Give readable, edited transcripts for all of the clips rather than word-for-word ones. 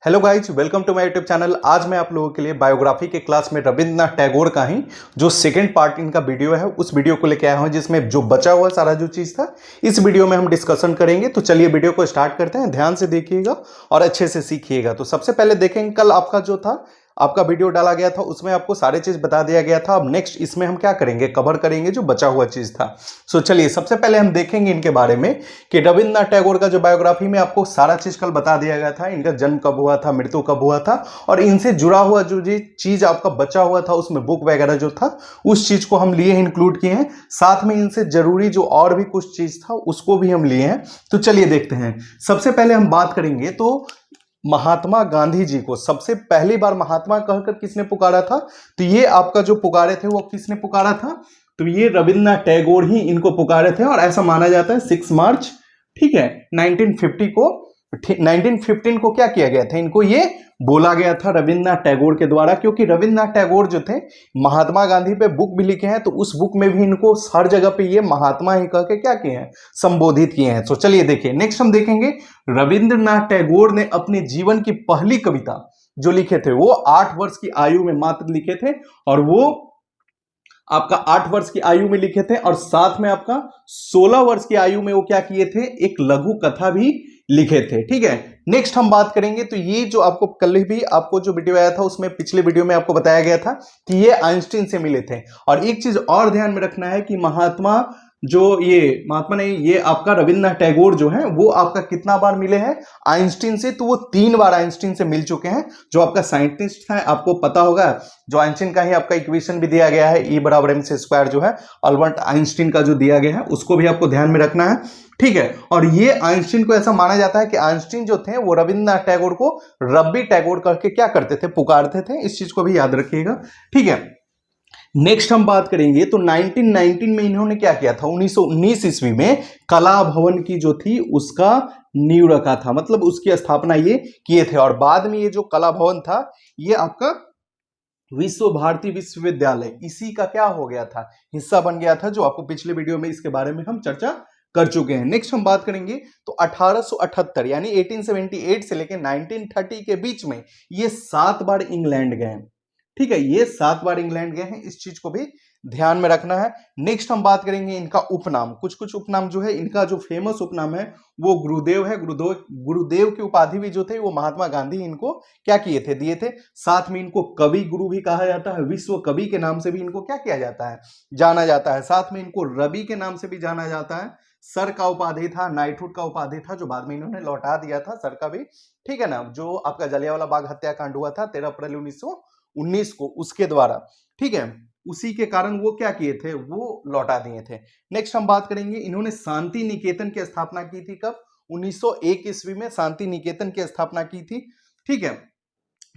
Hello guys, welcome to my YouTube channel. आज मैं आप लोगों के लिए बायोग्राफी के क्लास में रविंद्रनाथ टैगोर का ही जो सेकंड पार्ट इनका वीडियो है उस वीडियो को लेके आया हूं, जिसमें जो बचा हुआ सारा जो चीज था इस वीडियो में हम डिस्कशन करेंगे। तो चलिए वीडियो को स्टार्ट करते हैं, ध्यान से देखिएगा और अच्छे से सीखिएगा। तो सबसे पहले देखेंगे, कल आपका जो था आपका वीडियो डाला गया था उसमें आपको सारे चीज बता दिया गया था। अब नेक्स्ट इसमें हम क्या करेंगे, कवर करेंगे जो बचा हुआ चीज था। सो चलिए सबसे पहले हम देखेंगे इनके बारे में कि रविंद्रनाथ टैगोर का जो बायोग्राफी में आपको सारा चीज कल बता दिया गया था, इनका जन्म कब हुआ था, मृत्यु कब हुआ था, और इनसे जुड़ा हुआ जो चीज आपका बचा हुआ था उसमें बुक वगैरह जो था उस चीज को हम लिए इंक्लूड किए हैं। साथ में इनसे जरूरी जो और भी कुछ चीज था उसको भी हम लिए हैं। तो चलिए देखते हैं। सबसे पहले हम बात करेंगे तो महात्मा गांधी जी को सबसे पहली बार महात्मा कहकर किसने पुकारा था, तो ये आपका जो पुकारे थे वो किसने पुकारा था, तो ये रविंद्रनाथ टैगोर ही इनको पुकारे थे। और ऐसा माना जाता है 6 मार्च, ठीक है, 1950 को 1915 को क्या किया गया था, इनको ये बोला गया था रविंद्रनाथ टैगोर के द्वारा। क्योंकि रविंद्रनाथ टैगोर जो थे महात्मा गांधी पे बुक भी लिखे हैं, तो उस बुक में भी इनको हर जगह पे ये महात्मा ही कह के क्या किए हैं, संबोधित किए हैं। तो चलिए देखिए, नेक्स्ट हम देखेंगे रविंद्रनाथ टैगोर ने अपने जीवन की पहली कविता जो लिखे थे वो 8 वर्ष की आयु में मात्र लिखे थे, और वो आपका 8 वर्ष की आयु में लिखे थे। और साथ में आपका 16 वर्ष की आयु में वो क्या किए थे, एक लघु कथा भी लिखे थे। ठीक है, नेक्स्ट हम बात करेंगे तो ये जो आपको कल भी आपको जो वीडियो आया था उसमें पिछले वीडियो में आपको बताया गया था कि ये आइंस्टीन से मिले थे। और एक चीज और ध्यान में रखना है कि महात्मा नहीं, ये आपका रविंद्रनाथ टैगोर जो है वो आपका कितना बार मिले हैं आइंस्टीन से, तो वो 3 बार आइंस्टीन से मिल चुके हैं। जो आपका साइंटिस्ट है आपको पता होगा, जो आइंस्टीन का ही आपका इक्वेशन भी दिया गया है, E = mc² जो है अल्बर्ट आइंस्टीन का जो दिया गया है उसको भी आपको ध्यान में रखना है। ठीक है, और ये आइंस्टीन को ऐसा माना जाता है कि आइंस्टीन जो थे वो रविंद्रनाथ टैगोर को रब्बी टैगोर करके क्या करते थे, पुकारते थे। इस चीज को भी याद रखिएगा। ठीक है, नेक्स्ट हम बात करेंगे तो 1919 में इन्होंने क्या किया था, 1919 ईस्वी में कला भवन की जो थी उसका नींव रखा था, मतलब उसकी स्थापना ये किए थे। और बाद में ये जो कला भवन था ये आपका विश्व भारती विश्वविद्यालय इसी का क्या हो गया था, हिस्सा बन गया था, जो आपको पिछले वीडियो में इसके बारे में हम चर्चा कर चुके हैं। नेक्स्ट हम बात करेंगे तो 1878 यानी 1878 से लेकर 1930 के बीच में ये 7 बार इंग्लैंड गए। ठीक है, ये 7 बार इंग्लैंड गए हैं, इस चीज को भी ध्यान में रखना है। नेक्स्ट हम बात करेंगे इनका उपनाम, कुछ उपनाम जो है, इनका जो फेमस उपनाम है वो गुरुदेव है। गुरुदेव की उपाधि भी जो थे वो महात्मा गांधी इनको क्या किए थे, दिए थे। साथ में इनको कवि गुरु भी कहा जाता है, विश्व कवि के नाम से भी इनको क्या किया जाता है, जाना जाता है। साथ में इनको रवि के नाम से भी जाना जाता है। सर का उपाधि था, नाइटहुड का उपाधि था, जो बाद में इन्होंने लौटा दिया था सर का भी। ठीक है ना, जो आपका जलियांवाला बाग हत्याकांड हुआ था 13 अप्रैल 1919 को उसके द्वारा। ठीक है, उसी के कारण वो क्या किए थे, वो लौटा दिए थे। नेक्स्ट हम बात करेंगे, इन्होंने शांति निकेतन की स्थापना की थी कब, 1901 ईस्वी में शांति निकेतन की स्थापना की थी। ठीक है,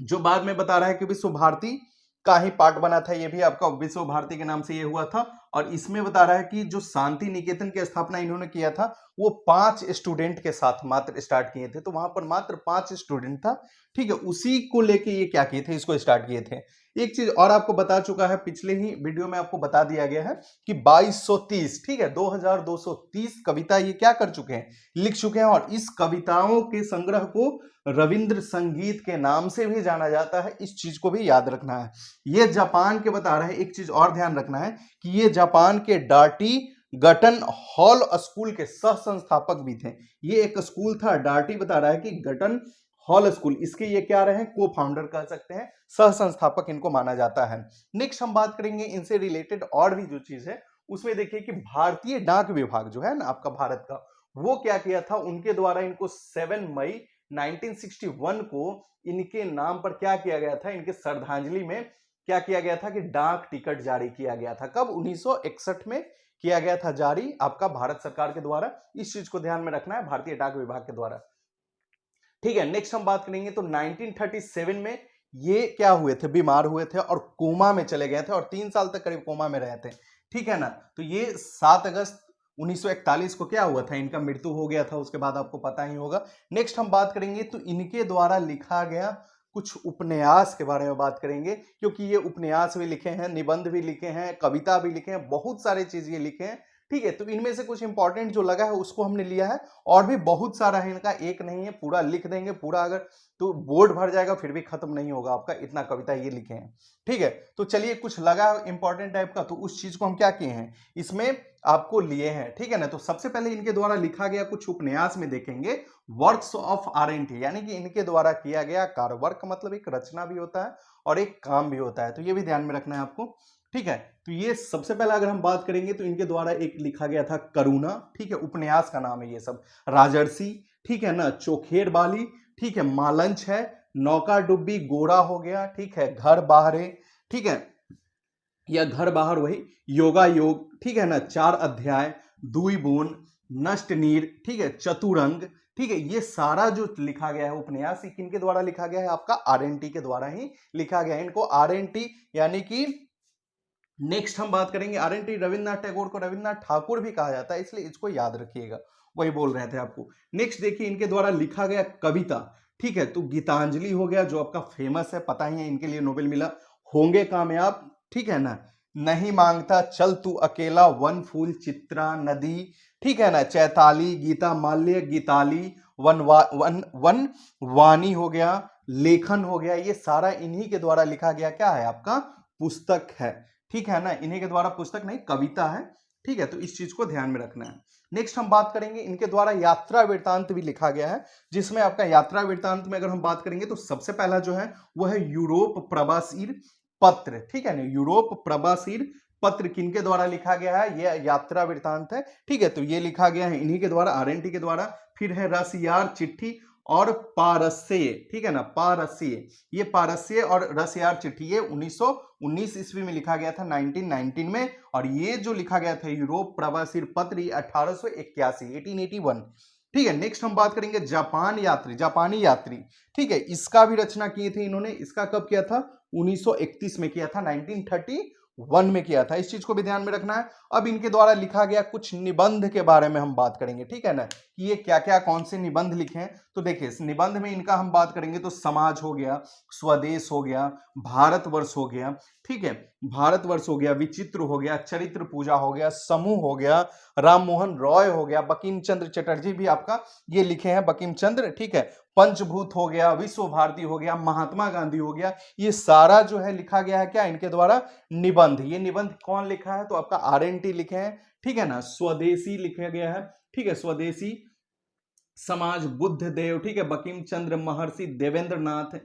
जो बाद में बता रहा है कि विश्व भारती का ही पार्ट बना था, ये भी आपका विश्व भारती के नाम से ये हुआ था। और इसमें बता रहा है कि जो शांति निकेतन की स्थापना इन्होंने किया था वो 5 स्टूडेंट के साथ मात्र स्टार्ट किए थे, तो वहां पर मात्र 5 स्टूडेंट था। ठीक है, उसी को लेके ये क्या किए थे, इसको स्टार्ट किए थे। एक चीज और आपको बता चुका है, पिछले ही वीडियो में आपको बता दिया गया है कि 2230, ठीक है, 2230 कविता ये क्या कर चुके हैं, लिख चुके हैं। और इस कविताओं के संग्रह को रविंद्र संगीत के नाम से भी जाना जाता है, इस चीज को भी याद रखना है। ये जापान के बता रहे हैं, एक चीज और ध्यान रखना है कि ये जापान के डार्टी गटन हॉल स्कूल के सह संस्थापक भी थे। ये एक स्कूल था, डार्टी बता रहा है कि गटन हॉल स्कूल, इसके ये क्या रहे, को फाउंडर कह सकते हैं, सह संस्थापक इनको माना जाता है। नेक्स्ट हम बात करेंगे इनसे रिलेटेड और भी जो चीज है उसमें देखिए कि भारतीय डाक विभाग जो है ना आपका भारत का, वो क्या किया था, उनके द्वारा इनको 7 मई 1961 को इनके नाम पर क्या किया गया था, इनके श्रद्धांजलि में क्या किया गया था कि डाक टिकट जारी किया गया था। कब, 1961 में किया गया था जारी आपका भारत सरकार के द्वारा। इस चीज को ध्यान में रखना है, भारतीय डाक विभाग के द्वारा। ठीक है, नेक्स्ट हम बात करेंगे तो 1937 में ये क्या हुए थे, बीमार हुए थे और कोमा में चले गए थे और 3 साल तक करीब कोमा में रहे थे। ठीक है ना, तो ये 7 अगस्त 1941 को क्या हुआ था, इनका मृत्यु हो गया था। उसके बाद आपको पता ही होगा। नेक्स्ट हम बात करेंगे तो इनके द्वारा लिखा गया कुछ उपन्यास के बारे में बात करेंगे, क्योंकि ये उपन्यास भी लिखे हैं, निबंध भी लिखे हैं, कविता भी लिखे हैं, बहुत सारे चीज ये लिखे हैं। ठीक है, तो इनमें से कुछ इंपॉर्टेंट जो लगा है उसको हमने लिया है, और भी बहुत सारा है इनका, एक नहीं है, पूरा लिख देंगे पूरा, अगर तो बोर्ड भर जाएगा फिर भी खत्म नहीं होगा आपका, इतना कविता ये लिखे हैं। ठीक है, तो चलिए कुछ लगा इंपॉर्टेंट टाइप का, तो उस चीज को हम क्या किए हैं इसमें आपको लिए हैं। ठीक है ना, तो सबसे पहले इनके द्वारा लिखा गया कुछ उपन्यास में देखेंगे वर्क्स ऑफ R&T, यानी कि इनके द्वारा किया गया कार्य। वर्क मतलब एक रचना भी होता है और एक काम भी होता है, तो ये भी ध्यान में रखना है आपको। ठीक है, तो ये सबसे पहले अगर हम बात करेंगे तो इनके द्वारा एक लिखा गया था करुणा। ठीक है, उपन्यास का नाम है ये सब। राजर्षि, ठीक है ना, चोखेर बाली, ठीक है, मालंच है, नौका डुब्बी, गोरा हो गया, ठीक है, घर बाहरे, ठीक है, या घर बाहर वही, योगा योग, ठीक है ना, 4 अध्याय, दुई बोन, नष्ट नीर, ठीक है, चतुरंग, ठीक है, ये सारा जो लिखा गया है उपन्यास किनके द्वारा लिखा गया है, आपका R&T के द्वारा ही लिखा गया है। इनको R&T यानी कि नेक्स्ट हम बात करेंगे R&T, रविन्द्रनाथ टैगोर को रविन्द्रनाथ ठाकुर भी कहा जाता है, इसलिए इसको याद रखिएगा, वही बोल रहे थे आपको। नेक्स्ट देखिए इनके द्वारा लिखा गया कविता। ठीक है, तो गीतांजलि हो गया जो आपका फेमस है, पता ही है, इनके लिए नोबेल मिला। होंगे कामयाब, ठीक है ना, नहीं मांगता चल तू अकेला, वन फूल चित्रा नदी, ठीक है ना, चैताली, गीता माल्य, गीताली, वन वाणी हो गया, लेखन हो गया, ये सारा इन्हीं के द्वारा लिखा गया क्या है आपका पुस्तक है। ठीक है ना, इन्हीं के द्वारा पुस्तक नहीं कविता है। ठीक है, तो इस चीज को ध्यान में रखना है। नेक्स्ट हम बात करेंगे इनके द्वारा यात्रा वृत्तांत भी लिखा गया है, जिसमें आपका यात्रा वृत्तांत में अगर हम बात करेंगे तो सबसे पहला जो है वो है यूरोप प्रवासीर पत्र। ठीक है ना, यूरोप प्रवासीर पत्र किनके द्वारा लिखा गया है, ये यात्रा वृत्तांत है। ठीक है, तो ये लिखा गया है इन्हीं के द्वारा, R&T के द्वारा। फिर है रसयार चिट्ठी और पारस्य, ठीक है ना, पारस्य, ये पारस्य और रसयार चिट्ठी ये 1919 ईस्वी में लिखा गया था, 1919 में। और ये जो लिखा गया था यूरोप प्रवासी पत्र 1881, 1881। ठीक है, नेक्स्ट हम बात करेंगे जापान यात्री, जापानी यात्री। ठीक है, इसका भी रचना किए थे इन्होंने, इसका कब किया था 1931 में किया था, 1931 में किया था, इस चीज को भी ध्यान में रखना है। अब इनके द्वारा लिखा गया कुछ निबंध के बारे में हम बात करेंगे। ठीक है ना, कि ये क्या क्या कौन से निबंध लिखे हैं, तो देखिए इस निबंध में इनका हम बात करेंगे तो समाज हो गया, स्वदेश हो गया, भारतवर्ष हो गया, ठीक है, भारतवर्ष हो गया, विचित्र हो गया, चरित्र पूजा हो गया, समूह हो गया, राम मोहन रॉय हो गया, बंकिम चंद्र चटर्जी भी आपका ये लिखे हैं, बंकिम चंद्र। ठीक है, पंचभूत हो गया, विश्व भारती हो गया, महात्मा गांधी हो गया, ये सारा जो है लिखा गया है क्या इनके द्वारा निबंध। ये निबंध कौन लिखा है, तो आपका R&T लिखे हैं। ठीक है ना, स्वदेशी लिखा गया है, ठीक है, स्वदेशी, समाज, बुद्ध देव, ठीक है, बंकिम चंद्र, महर्षि देवेंद्र नाथ,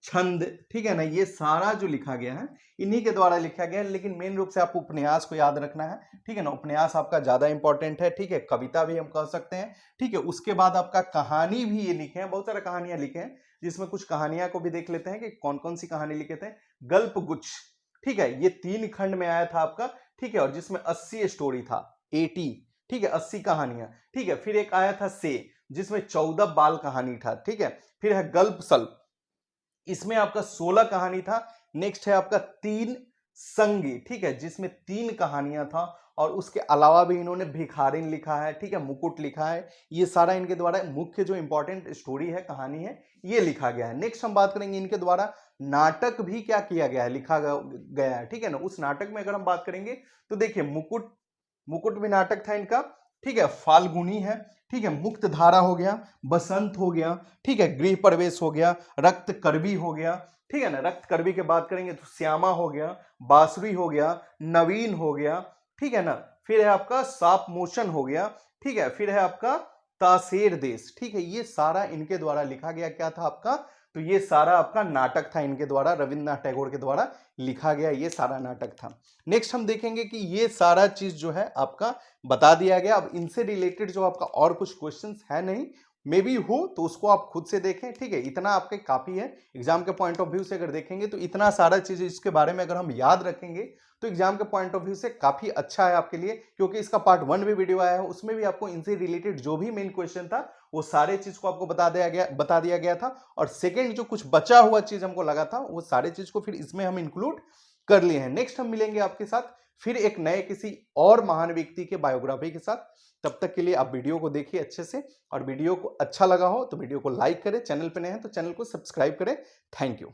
छंद, ठीक है ना, ये सारा जो लिखा गया है इन्हीं के द्वारा लिखा गया है। लेकिन मेन रूप से आपको उपन्यास को याद रखना है। ठीक है ना, उपन्यास आपका ज्यादा इंपॉर्टेंट है। ठीक है, कविता भी हम कह सकते हैं। ठीक है, उसके बाद आपका कहानी भी ये लिखे हैं, बहुत सारा कहानियां लिखे हैं, जिसमें कुछ कहानियां को भी देख लेते हैं कि कौन कौन सी कहानी लिखे थे। गल्प गुच्छ, ठीक है, ये 3 खंड में आया था आपका। ठीक है, और जिसमें 80 स्टोरी था, 80, ठीक है, 80 कहानियां। ठीक है, फिर एक आया था से, जिसमें 14 बाल कहानी था। ठीक है, फिर है गल्प सल्प, इसमें आपका 16 कहानी था। नेक्स्ट है आपका 3 संगी, ठीक है, जिसमें 3 कहानियां था। और उसके अलावा भी इन्होंने भिखारिन लिखा है, ठीक है, मुकुट लिखा है, ये सारा इनके द्वारा मुख्य जो इंपॉर्टेंट स्टोरी है, कहानी है, ये लिखा गया है। नेक्स्ट हम बात करेंगे इनके द्वारा नाटक भी क्या किया गया है, लिखा गया है। ठीक है ना, उस नाटक में अगर हम बात करेंगे तो देखिए मुकुट, मुकुट भी नाटक था इनका। ठीक है, फाल्गुनी है, ठीक है, मुक्त धारा हो गया, बसंत हो गया, ठीक है, गृह प्रवेश हो गया, रक्त करबी हो गया। ठीक है ना, रक्त करबी की बात करेंगे तो श्यामा हो गया, बांसुरी हो गया, नवीन हो गया। ठीक है ना, फिर है आपका साप मोशन हो गया। ठीक है, फिर है आपका तासेर देश। ठीक है, ये सारा इनके द्वारा लिखा गया क्या था आपका, तो ये सारा आपका नाटक था इनके द्वारा, रविन्द्रनाथ टैगोर के द्वारा लिखा गया ये सारा नाटक था। नेक्स्ट हम देखेंगे कि ये सारा चीज जो है आपका बता दिया गया। अब इनसे रिलेटेड जो आपका और कुछ क्वेश्चंस है नहीं, मे बी हो तो उसको आप खुद से देखें। ठीक है, इतना आपके काफी है एग्जाम के पॉइंट ऑफ व्यू से। अगर देखेंगे तो इतना सारा चीज इसके बारे में अगर हम याद रखेंगे तो एग्जाम के पॉइंट ऑफ व्यू से काफी अच्छा है आपके लिए, क्योंकि इसका पार्ट 1 भी वीडियो आया है, उसमें भी आपको इनसे रिलेटेड जो भी मेन क्वेश्चन था वो सारे चीज को आपको बता दिया गया था। और सेकेंड जो कुछ बचा हुआ चीज हमको लगा था वो सारे चीज को फिर इसमें हम इंक्लूड कर लिए हैं। नेक्स्ट हम मिलेंगे आपके साथ फिर एक नए किसी और महान व्यक्ति के बायोग्राफी के साथ। तब तक के लिए आप वीडियो को देखिए अच्छे से, और वीडियो को अच्छा लगा हो तो वीडियो को लाइक करें, चैनल पे नए हैं तो चैनल को सब्सक्राइब करें। Thank you.